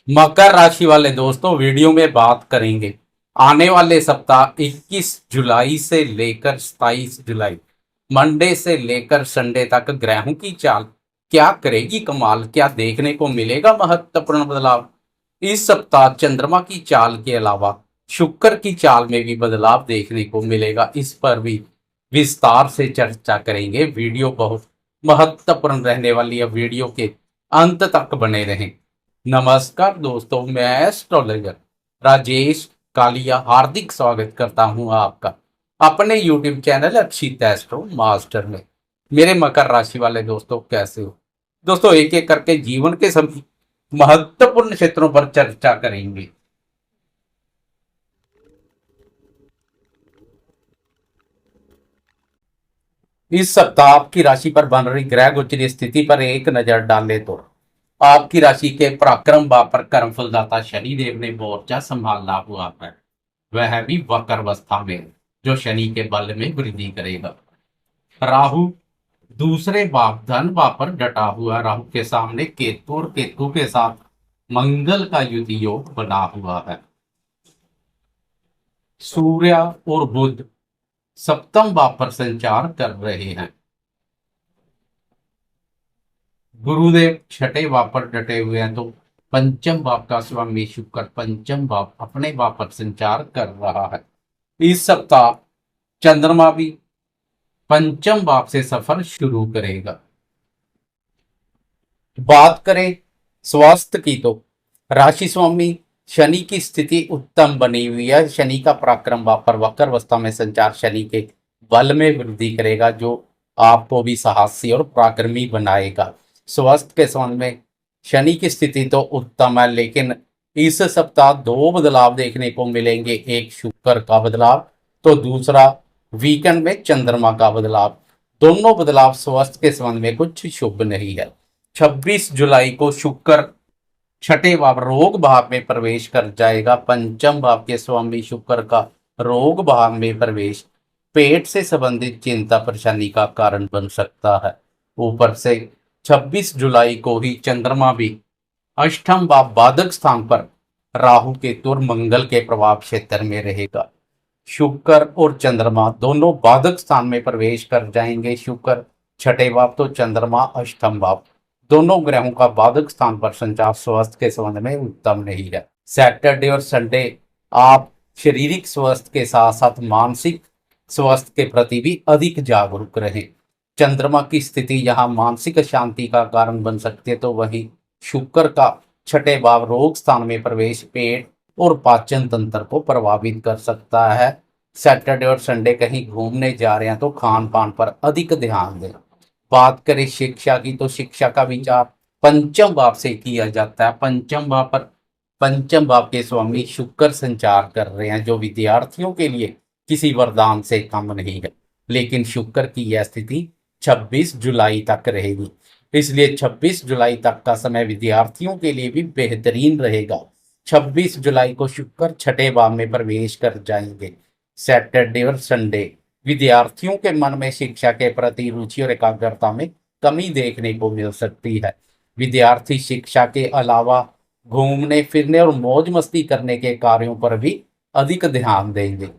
मकर राशि वाले दोस्तों, वीडियो में बात करेंगे आने वाले सप्ताह 21 जुलाई से लेकर 27 जुलाई, मंडे से लेकर संडे तक ग्रहों की चाल क्या करेगी कमाल। क्या देखने को मिलेगा महत्वपूर्ण बदलाव। इस सप्ताह चंद्रमा की चाल के अलावा शुक्र की चाल में भी बदलाव देखने को मिलेगा। इस पर भी विस्तार से चर्चा करेंगे। वीडियो बहुत महत्वपूर्ण रहने वाली है, वीडियो के अंत तक बने रहें। नमस्कार दोस्तों, मैं एस्ट्रोलॉजर राजेश कालिया हार्दिक स्वागत करता हूं आपका अपने YouTube चैनल अक्षित एस्ट्रो मास्टर में। मेरे मकर राशि वाले दोस्तों, कैसे हो दोस्तों। एक एक करके जीवन के सभी महत्वपूर्ण क्षेत्रों पर चर्चा करेंगे। इस सप्ताह आपकी राशि पर बन रही ग्रह गोचरीय स्थिति पर एक नजर डाले तो आपकी राशि के पराक्रम भाव पर कर्म फलदाता शनि देव ने मोर्चा संभाला हुआ है, वह भी वक्र अवस्था में, जो शनि के बल में वृद्धि करेगा। राहु दूसरे भाव धन भाव पर डटा हुआ, राहु के सामने केतु और केतु के साथ मंगल का युति योग बना हुआ है। सूर्य और बुध सप्तम भाव पर संचार कर रहे हैं। गुरुदेव छठे भाव पर डटे हुए हैं, तो पंचम भाव का स्वामी शुक्र पंचम भाव अपने भाव पर संचार कर रहा है। इस सप्ताह चंद्रमा भी पंचम भाव से सफर शुरू करेगा। बात करें स्वास्थ्य की तो राशि स्वामी शनि की स्थिति उत्तम बनी हुई है। शनि का पराक्रम भाव पर वक्र अवस्था में संचार शनि के बल में वृद्धि करेगा, जो आपको भी साहसी और पराक्रमी बनाएगा। स्वास्थ्य के संबंध में शनि की स्थिति तो उत्तम है, लेकिन इस सप्ताह दो बदलाव देखने को मिलेंगे। एक शुक्र का बदलाव, तो दूसरा वीकेंड में चंद्रमा का बदलाव। दोनों बदलाव स्वास्थ्य के संबंध में कुछ शुभ नहीं है। 26 जुलाई को शुक्र छठे भाव रोग भाव में प्रवेश कर जाएगा। पंचम भाव के स्वामी शुक्र का रोग भाव में प्रवेश पेट से संबंधित चिंता परेशानी का कारण बन सकता है। ऊपर से 26 जुलाई को ही चंद्रमा भी अष्टम भाव बाधक स्थान पर राहु केतु और मंगल के प्रभाव क्षेत्र में रहेगा। शुक्र और चंद्रमा दोनों बाधक स्थान में प्रवेश कर जाएंगे। शुक्र छठे भाव तो चंद्रमा अष्टम भाव, दोनों ग्रहों का बाधक स्थान पर संचार स्वास्थ्य के संबंध में उत्तम नहीं है। सैटरडे और संडे आप शारीरिक स्वास्थ्य के साथ साथ मानसिक स्वास्थ्य के प्रति भी अधिक जागरूक रहें। चंद्रमा की स्थिति यहाँ मानसिक शांति का कारण बन सकती है, तो वहीं शुक्र का छठे भाव रोग स्थान में प्रवेश पेट और पाचन तंत्र को प्रभावित कर सकता है। सैटरडे और संडे कहीं घूमने जा रहे हैं तो खान पान पर अधिक ध्यान दें। बात करें शिक्षा की तो शिक्षा का विचार पंचम भाव से किया जाता है। पंचम भाव के स्वामी शुक्र संचार कर रहे हैं, जो विद्यार्थियों के लिए किसी वरदान से कम नहीं है। लेकिन शुक्र की यह स्थिति 26 जुलाई तक रहेगी, इसलिए 26 जुलाई तक का समय विद्यार्थियों के लिए भी बेहतरीन रहेगा। 26 जुलाई को शुक्र छठे भाव में प्रवेश कर जाएंगे। सैटरडे और संडे विद्यार्थियों के मन में शिक्षा के प्रति रुचि और एकाग्रता में कमी देखने को मिल सकती है। विद्यार्थी शिक्षा के अलावा घूमने फिरने और मौज मस्ती करने के कार्यों पर भी अधिक ध्यान देंगे।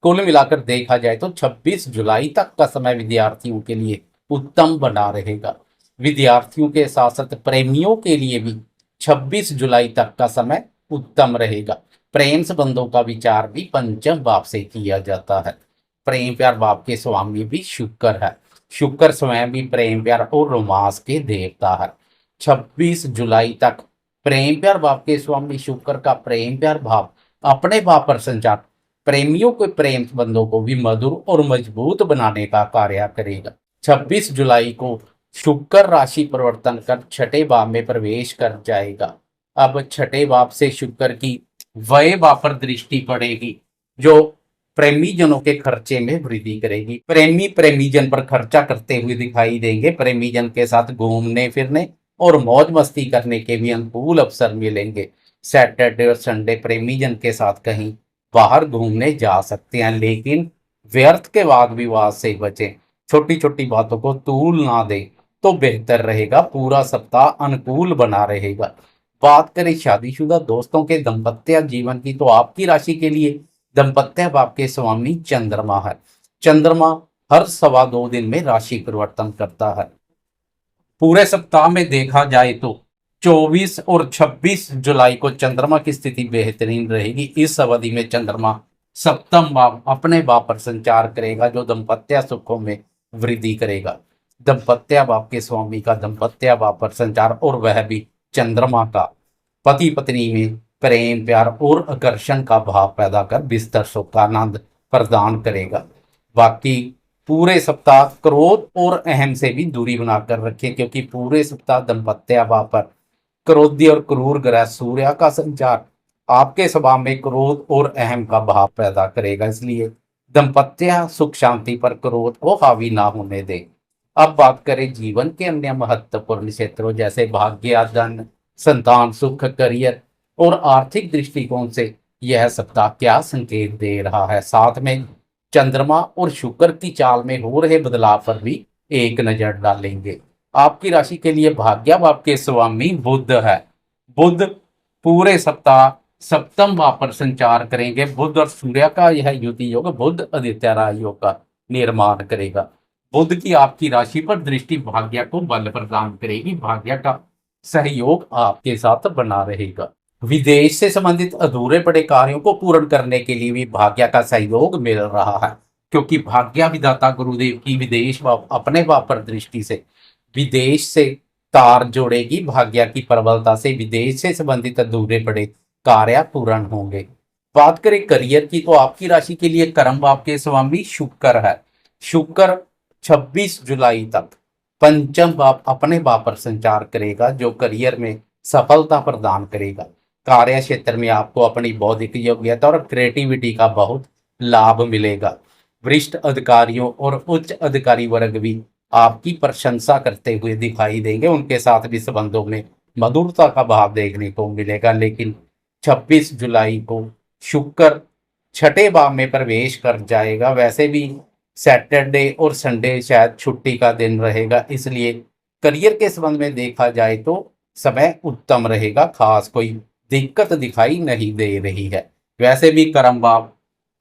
कुल मिलाकर देखा जाए तो 26 जुलाई तक का समय विद्यार्थियों के लिए उत्तम बना रहेगा। विद्यार्थियों के साथ साथ प्रेमियों के लिए भी 26 जुलाई तक का समय उत्तम रहेगा। प्रेम संबंधों का विचार भी पंचम भाव से किया जाता है। प्रेम प्यार भाव के स्वामी भी शुक्र है। शुक्र स्वयं भी प्रेम प्यार और रोमांस के देवता है। 26 जुलाई तक प्रेम प्यार भाव के स्वामी शुक्र का प्रेम प्यार भाव अपने भाव पर संचार प्रेमियों के प्रेम संबंधों को भी मधुर और मजबूत बनाने का कार्य करेगा। 26 जुलाई को शुक्र राशि परिवर्तन कर छठे भाव में प्रवेश कर जाएगा। अब छठे भाव से शुक्र की व्यय भाव पर दृष्टि पड़ेगी, जो प्रेमी जनों के खर्चे में वृद्धि करेगी। प्रेमी जन पर खर्चा करते हुए दिखाई देंगे। प्रेमी जन के साथ घूमने फिरने और मौज मस्ती करने के भी अनुकूल अवसर मिलेंगे। सैटरडे और संडे प्रेमी जन के साथ कहीं बाहर घूमने जा सकते हैं, लेकिन व्यर्थ के वाद विवाद से बचें। छोटी छोटी बातों को तूल ना दें तो बेहतर रहेगा। पूरा सप्ताह अनुकूल बना रहेगा। बात करें शादीशुदा दोस्तों के दाम्पत्य जीवन की, तो आपकी राशि के लिए दाम्पत्य भाव के स्वामी चंद्रमा है। चंद्रमा हर 2.25 दिन में राशि परिवर्तन करता है। पूरे सप्ताह में देखा जाए तो 24 और 26 जुलाई को चंद्रमा की स्थिति बेहतरीन रहेगी। इस अवधि में चंद्रमा सप्तम भाव अपने भाव पर संचार करेगा, जो दाम्पत्य सुखों में वृद्धि करेगा। दाम्पत्य भाव के स्वामी का दाम्पत्य भाव पर संचार, और वह भी चंद्रमा का, पति पत्नी में प्रेम प्यार और आकर्षण का भाव पैदा कर बिस्तर सुख का आनंद प्रदान करेगा। बाकी पूरे सप्ताह क्रोध और अहम से भी दूरी बनाकर रखें, क्योंकि पूरे सप्ताह दाम्पत्य भाव पर क्रोधी और क्रूर ग्रह सूर्य का संचार आपके स्वभाव में क्रोध और अहम का भाव पैदा करेगा। इसलिए दाम्पत्य सुख शांति पर क्रोध को हावी ना होने दें। अब बात करें जीवन के अन्य महत्वपूर्ण क्षेत्रों जैसे भाग्य, धन, संतान सुख, करियर और आर्थिक दृष्टिकोण से यह सप्ताह क्या संकेत दे रहा है। साथ में चंद्रमा और शुक्र की चाल में हो रहे बदलाव पर भी एक नजर डालेंगे। आपकी राशि के लिए भाग्य भाव के स्वामी बुध है। बुध पूरे सप्ताह सप्तम भाव पर संचार करेंगे। बुध और सूर्य का यह युति योग बुध आदित्य राय योग का निर्माण करेगा। बुध की आपकी राशि पर दृष्टि भाग्य को बल प्रदान करेगी। भाग्य का सहयोग आपके साथ बना रहेगा। विदेश से संबंधित अधूरे पड़े कार्यों को पूर्ण करने के लिए भी भाग्य का सहयोग मिल रहा है, क्योंकि भाग्य विधाता गुरुदेव की विदेश भाव अपने भाव पर दृष्टि से विदेश से तार जोड़ेगी। भाग्य की प्रबलता से विदेश से संबंधित अधूरे पड़े कार्य पूर्ण होंगे। बात करें करियर की, तो आपकी राशि के लिए कर्म भाव के स्वामी शुक्र है। शुक्र 26 जुलाई तक पंचम भाव अपने भाव पर संचार करेगा, जो करियर में सफलता प्रदान करेगा। कार्य क्षेत्र में आपको अपनी बौद्धिक योग्यता और क्रिएटिविटी का बहुत लाभ मिलेगा। वरिष्ठ अधिकारियों और उच्च अधिकारी वर्ग भी आपकी प्रशंसा करते हुए दिखाई देंगे। उनके साथ भी संबंधों में मधुरता का भाव देखने को मिलेगा। लेकिन 26 जुलाई को शुक्र छठे भाव में प्रवेश कर जाएगा। वैसे भी सैटरडे और संडे शायद छुट्टी का दिन रहेगा, इसलिए करियर के संबंध में देखा जाए तो समय उत्तम रहेगा। खास कोई दिक्कत दिखाई नहीं दे रही है। वैसे भी कर्म भाव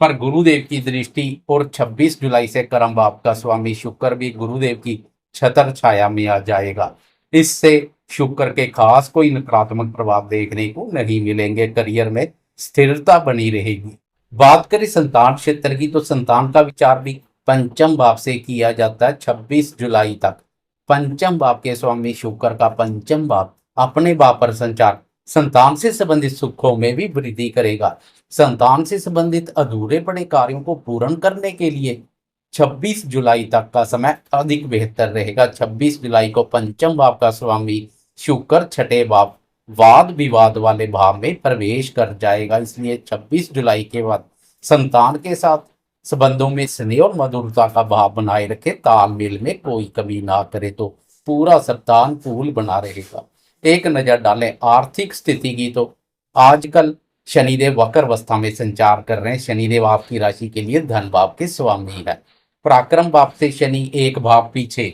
पर गुरुदेव की दृष्टि, और 26 जुलाई से कर्म भाव का स्वामी शुक्र भी गुरुदेव की छत्र छाया में आ जाएगा। इससे शुक्र के खास कोई नकारात्मक प्रभाव देखने को नहीं मिलेंगे। करियर में स्थिरता बनी रहेगी। बात करें संतान क्षेत्र की, तो संतान का विचार भी पंचम भाव से किया जाता है। 26 जुलाई तक पंचम भाव के स्वामी शुक्र का पंचम भाव अपने भाव पर संचार संतान से संबंधित सुखों में भी वृद्धि करेगा। संतान से संबंधित अधूरे पड़े कार्यों को पूर्ण करने के लिए 26 जुलाई तक का समय अधिक बेहतर रहेगा। 26 जुलाई को पंचम भाव का स्वामी शुक्र छठे भाव वाद विवाद वाले भाव में प्रवेश कर जाएगा। इसलिए 26 जुलाई के बाद संतान के साथ संबंधों में स्नेह और मधुरता का भाव बनाए रखे। तालमेल में कोई कमी ना करे तो पूरा सप्ताह अनुकूल बना रहेगा। एक नजर डालें आर्थिक स्थिति की, तो आजकल शनिदेव वक्र अवस्था में संचार कर रहे हैं। शनिदेव आपकी राशि के लिए धन भाव के स्वामी है। पराक्रम भाव से शनि एक भाव पीछे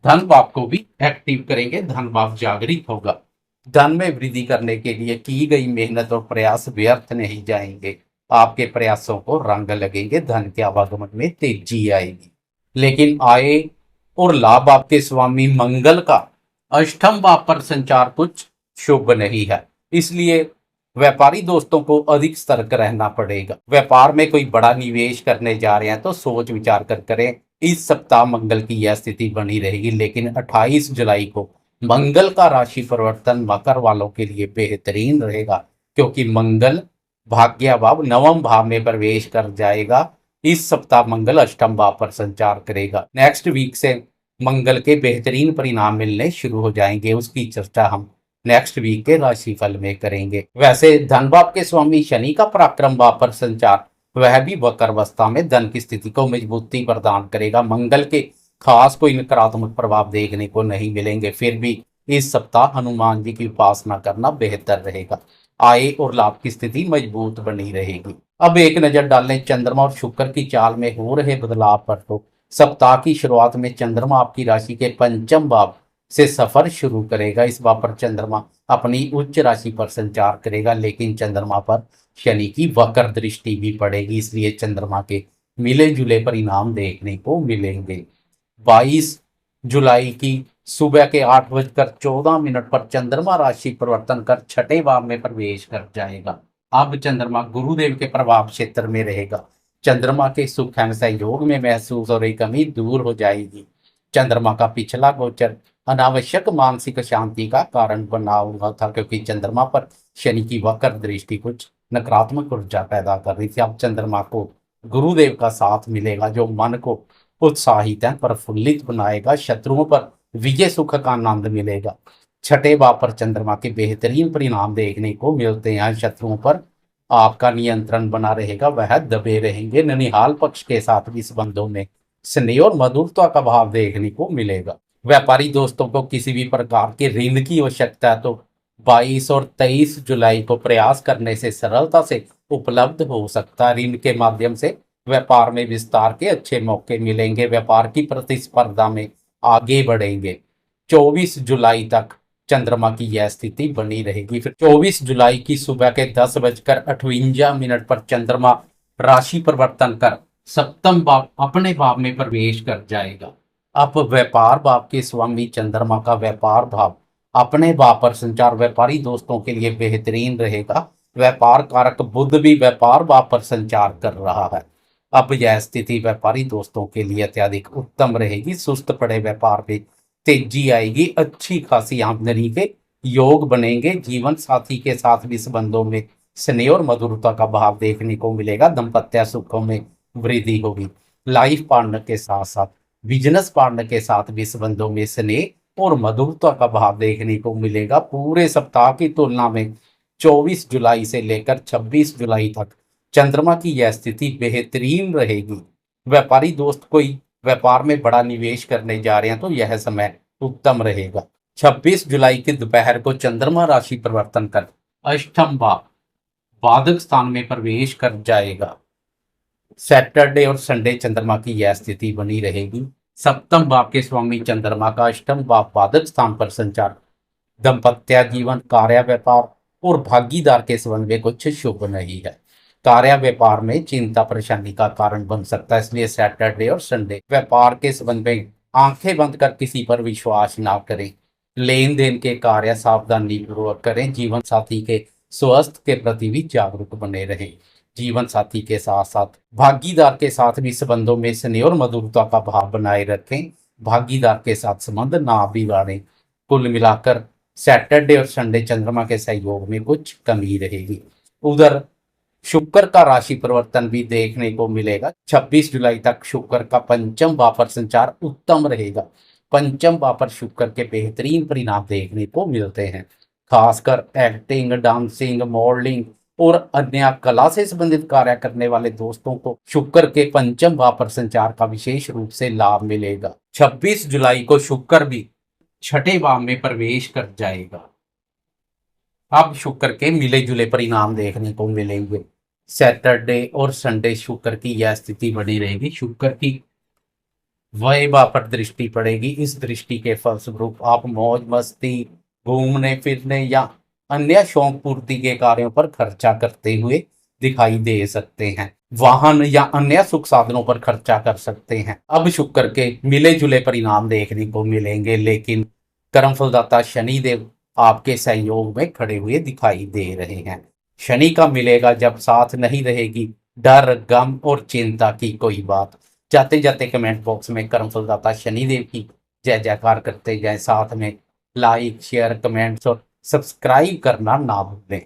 धन भाव को भी एक्टिव करेंगे। धन भाव जागृत होगा। धन में वृद्धि करने के लिए की गई मेहनत और प्रयास व्यर्थ नहीं जाएंगे। आपके प्रयासों को रंग लगेंगे। धन के आवागमन में तेजी आएगी। लेकिन आय और लाभ आपके स्वामी मंगल का अष्टम भाव पर संचार कुछ शुभ नहीं है, इसलिए व्यापारी दोस्तों को अधिक सतर्क रहना पड़ेगा। व्यापार में कोई बड़ा निवेश करने जा रहे हैं तो सोच विचार कर करें। इस सप्ताह मंगल की यह स्थिति बनी रहेगी, लेकिन 28 जुलाई को मंगल का राशि परिवर्तन मकर वालों के लिए बेहतरीन रहेगा, क्योंकि मंगल भाग्य भाव नवम भाव में प्रवेश कर जाएगा। इस सप्ताह मंगल अष्टम भाव पर संचार करेगा। नेक्स्ट वीक से मंगल के बेहतरीन परिणाम मिलने शुरू हो जाएंगे। उसकी चर्चा हम नेक्स्ट वीक के राशिफल में करेंगे। वैसे धन भाव के स्वामी शनि का पराक्रम भाव पर संचार, वह भी वक्र अवस्था में धन की स्थिति को मजबूती प्रदान करेगा। मंगल के खास कोई नकारात्मक प्रभाव देखने को नहीं मिलेंगे। फिर भी इस सप्ताह हनुमान जी की उपासना करना बेहतर रहेगा। आय और लाभ की स्थिति मजबूत बनी रहेगी। अब एक नजर डालें चंद्रमा और शुक्र की चाल में हो रहे बदलाव पर। तो सप्ताह की शुरुआत में चंद्रमा आपकी राशि के पंचम भाव से सफर शुरू करेगा। इस बार पर चंद्रमा अपनी उच्च राशि पर संचार करेगा, लेकिन चंद्रमा पर शनि की वक्र दृष्टि भी पड़ेगी, इसलिए चंद्रमा के मिले जुले परिणाम देखने को मिलेंगे। 22 जुलाई की सुबह के 8:14 पर चंद्रमा राशि परिवर्तन कर छठे भाव में प्रवेश कर जाएगा। अब चंद्रमा गुरुदेव के प्रभाव क्षेत्र में रहेगा। चंद्रमा के सुख एवं सहयोग में महसूस हो रही कमी दूर हो जाएगी। चंद्रमा का पिछला गोचर अनावश्यक मानसिक शांति का कारण बना हुआ था, क्योंकि चंद्रमा पर शनि की वक्र दृष्टि कुछ नकारात्मक ऊर्जा पैदा कर रही थी। अब चंद्रमा को गुरुदेव का साथ मिलेगा, जो मन को उत्साहित है प्रफुल्लित बनाएगा। शत्रुओं पर विजय सुख का आनंद मिलेगा। छठे भाव पर चंद्रमा के बेहतरीन परिणाम देखने को मिलते हैं। शत्रुओं पर आपका नियंत्रण बना रहेगा, वह दबे रहेंगे। ननिहाल पक्ष के साथ भी संबंधों में स्नेह और मधुरता का भाव देखने को मिलेगा। व्यापारी दोस्तों को किसी भी प्रकार के ऋण की आवश्यकता है तो 22 और 23 जुलाई को प्रयास करने से सरलता से उपलब्ध हो सकता है। ऋण के माध्यम से व्यापार में विस्तार के अच्छे मौके मिलेंगे। व्यापार की प्रतिस्पर्धा में आगे बढ़ेंगे। 24 जुलाई तक चंद्रमा की यह स्थिति बनी रहेगी। फिर 24 जुलाई की सुबह के 10:58 पर चंद्रमा राशि परिवर्तन कर सप्तम भाव अपने भाव में प्रवेश कर जाएगा। अब व्यापार भाव के स्वामी चंद्रमा का व्यापार भाव अपने भाव पर संचार व्यापारी दोस्तों के लिए बेहतरीन रहेगा। व्यापार कारक बुध भी व्यापार भाव पर संचार कर रहा है। अब यह स्थिति व्यापारी दोस्तों के लिए अत्यधिक उत्तम रहेगी। सुस्त पड़े व्यापार में तेजी आएगी। अच्छी खासी आमदनी के योग बनेंगे। जीवन साथी के साथ भी संबंधों में स्नेह और मधुरता का भाव देखने को मिलेगा। दाम्पत्य सुखों में वृद्धि होगी। लाइफ पार्टनर के साथ साथ बिजनेस पार्टनर के साथ भी संबंधों में स्नेह और मधुरता का भाव देखने को मिलेगा। पूरे सप्ताह की तुलना में 24 जुलाई से लेकर 26 जुलाई तक चंद्रमा की यह स्थिति बेहतरीन रहेगी। व्यापारी दोस्त कोई व्यापार में बड़ा निवेश करने जा रहे हैं तो यह समय उत्तम रहेगा। 26 जुलाई की दोपहर को चंद्रमा राशि परिवर्तन कर अष्टम भाव बाधक स्थान में प्रवेश कर जाएगा। सैटरडे और संडे चंद्रमा की यह स्थिति बनी रहेगी। सप्तम भाव के स्वामी चंद्रमा का अष्टम भाव बाधक स्थान पर संचार दाम्पत्य जीवन, कार्य, व्यापार और भागीदार के संबंध में कुछ शुभ नहीं है। कार्य व्यापार में चिंता परेशानी का कारण बन सकता है, इसलिए सैटरडे और संडे व्यापार के संबंध में आंखें बंद कर किसी पर विश्वास ना करें। लेन देन के कार्य सावधानी पूर्वक करें। जीवन साथी के स्वास्थ्य के प्रति भी जागरूक बने रहें। जीवन साथी के साथ साथ भागीदार के साथ भी संबंधों में स्नेह और मधुरता का भाव बनाए रखें। भागीदार के साथ संबंध ना बिगाड़ें। कुल मिलाकर सैटरडे और संडे चंद्रमा के सहयोग में कुछ कमी रहेगी। उधर शुक्र का राशि परिवर्तन भी देखने को मिलेगा। 26 जुलाई तक शुक्र का पंचम भाव पर संचार उत्तम रहेगा। पंचम भाव पर शुक्र के बेहतरीन परिणाम देखने को मिलते हैं। खासकर एक्टिंग, डांसिंग, मॉडलिंग और अन्य कला से संबंधित कार्य करने वाले दोस्तों को शुक्र के पंचम भाव पर संचार का विशेष रूप से लाभ मिलेगा। 26 जुलाई को शुक्र भी छठे भाव में प्रवेश कर जाएगा। अब शुक्र के मिले जुले परिणाम देखने को मिलेंगे। सैटरडे और संडे शुक्र की यह स्थिति बनी रहेगी। शुक्र की वह भाव पर दृष्टि पड़ेगी। इस दृष्टि के फलस्वरूप आप मौज मस्ती, घूमने फिरने या अन्य शौक पूर्ति के कार्यों पर खर्चा करते हुए दिखाई दे सकते हैं। वाहन या अन्य सुख साधनों पर खर्चा कर सकते हैं। अब शुक्र के मिले जुले परिणाम देखने को मिलेंगे, लेकिन कर्मफलदाता शनिदेव आपके सहयोग में खड़े हुए दिखाई दे रहे हैं। शनि का मिलेगा जब साथ नहीं रहेगी डर, गम और चिंता की कोई बात। जाते जाते कमेंट बॉक्स में कर्मफलदाता शनिदेव की जय जयकार करते जाएं। साथ में लाइक, शेयर, कमेंट्स और सब्सक्राइब करना ना भूलें।